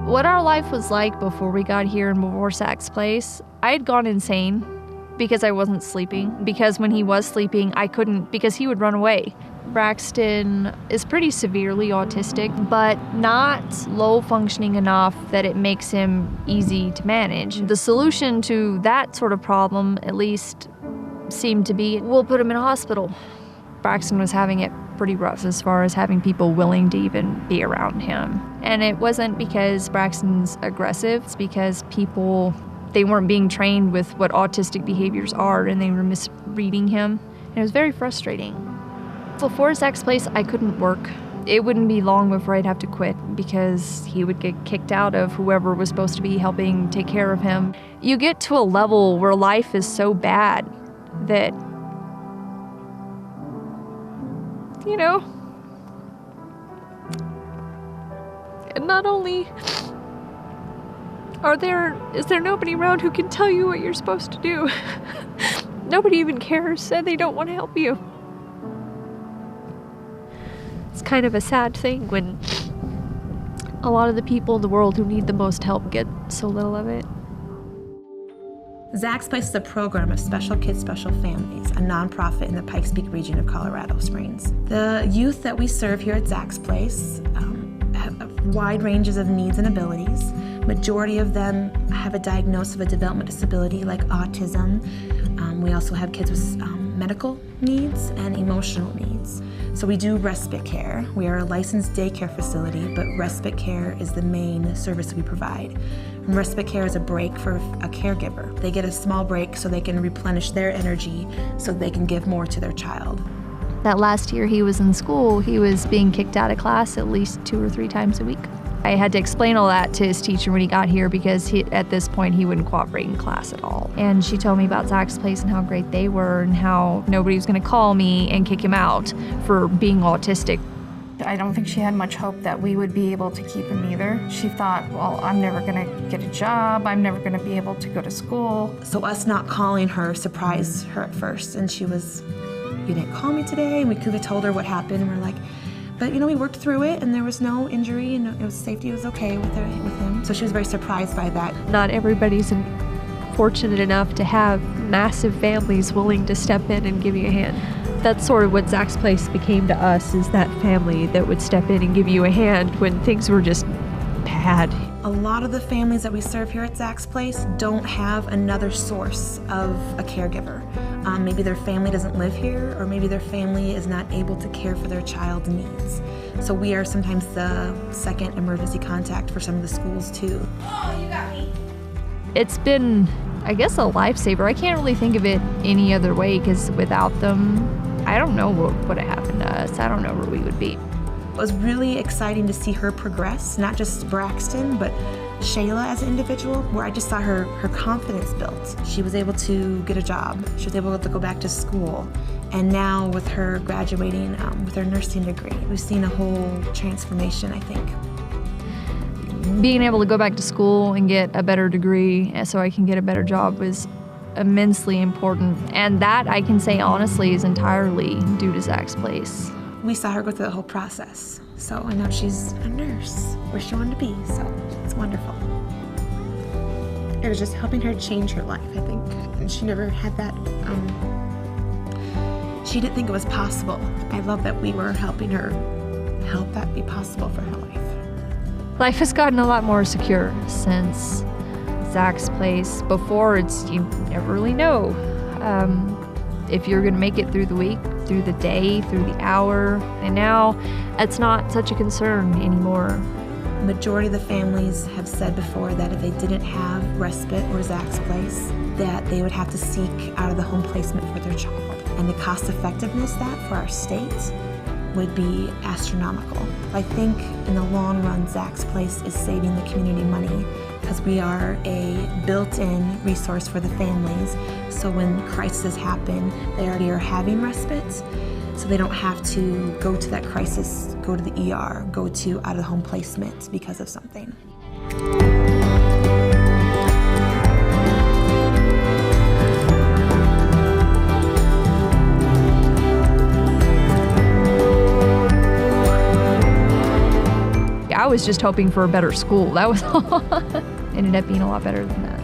What our life was like before we got here and before Zach's place, I had gone insane because I wasn't sleeping. Because when he was sleeping, I couldn't, because he would run away. Braxton is pretty severely autistic, but not low functioning enough that it makes him easy to manage. The solution to that sort of problem, at least, seemed to be, we'll put him in a hospital. Braxton was having it pretty rough as far as having people willing to even be around him. And it wasn't because Braxton's aggressive, it's because they weren't being trained with what autistic behaviors are, and they were misreading him. And it was very frustrating. Before Zach's place, I couldn't work. It wouldn't be long before I'd have to quit because he would get kicked out of whoever was supposed to be helping take care of him. You get to a level where life is so bad that, and not only is there nobody around who can tell you what you're supposed to do. Nobody even cares, and they don't want to help you. It's kind of a sad thing when a lot of the people in the world who need the most help get so little of it. Zach's Place is a program of Special Kids, Special Families, a nonprofit in the Pikes Peak region of Colorado Springs. The youth that we serve here at Zach's Place have wide ranges of needs and abilities. Majority of them have a diagnosis of a developmental disability like autism. We also have kids with medical needs and emotional needs. So we do respite care. We are a licensed daycare facility, but respite care is the main service we provide. And respite care is a break for a caregiver. They get a small break so they can replenish their energy so they can give more to their child. That last year he was in school, he was being kicked out of class at least 2 or 3 times a week. I had to explain all that to his teacher when he got here because at this point he wouldn't cooperate in class at all. And she told me about Zach's Place and how great they were and how nobody was going to call me and kick him out for being autistic. I don't think she had much hope that we would be able to keep him either. She thought, well, I'm never going to get a job, I'm never going to be able to go to school. So us not calling her surprised her at first, and she was, you didn't call me today, and we could have told her what happened, and we're like, but we worked through it, and there was no injury, and it was safety was okay with him. So she was very surprised by that. Not everybody's fortunate enough to have massive families willing to step in and give you a hand. That's sort of what Zach's Place became to us, is that family that would step in and give you a hand when things were just bad. A lot of the families that we serve here at Zach's Place don't have another source of a caregiver. Maybe their family doesn't live here, or maybe their family is not able to care for their child's needs. So we are sometimes the second emergency contact for some of the schools too. Oh, you got me. It's been, I guess, a lifesaver. I can't really think of it any other way because without them, I don't know what would have happened to us. I don't know where we would be. It was really exciting to see her progress, not just Braxton, but Shayla as an individual, where I just saw her confidence built. She was able to get a job. She was able to go back to school. And now with her graduating with her nursing degree, we've seen a whole transformation, I think. Being able to go back to school and get a better degree so I can get a better job was immensely important. And that, I can say honestly, is entirely due to Zach's Place. We saw her go through the whole process. So I know she's a nurse where she wanted to be, so it's wonderful. It was just helping her change her life, I think. And she never had that, she didn't think it was possible. I love that we were helping her help that be possible for her life. Life has gotten a lot more secure since Zach's Place. Before, you never really know if you're gonna make it through the week, through the day, through the hour, and now it's not such a concern anymore. Majority of the families have said before that if they didn't have respite or Zach's Place, that they would have to seek out of the home placement for their child. And the cost effectiveness that for our state would be astronomical. I think in the long run, Zach's Place is saving the community money because we are a built-in resource for the families. So when crises happen, they already are having respite, so they don't have to go to that crisis, go to the ER, go to out-of-home placement because of something. I was just hoping for a better school. That was all. Ended up being a lot better than that.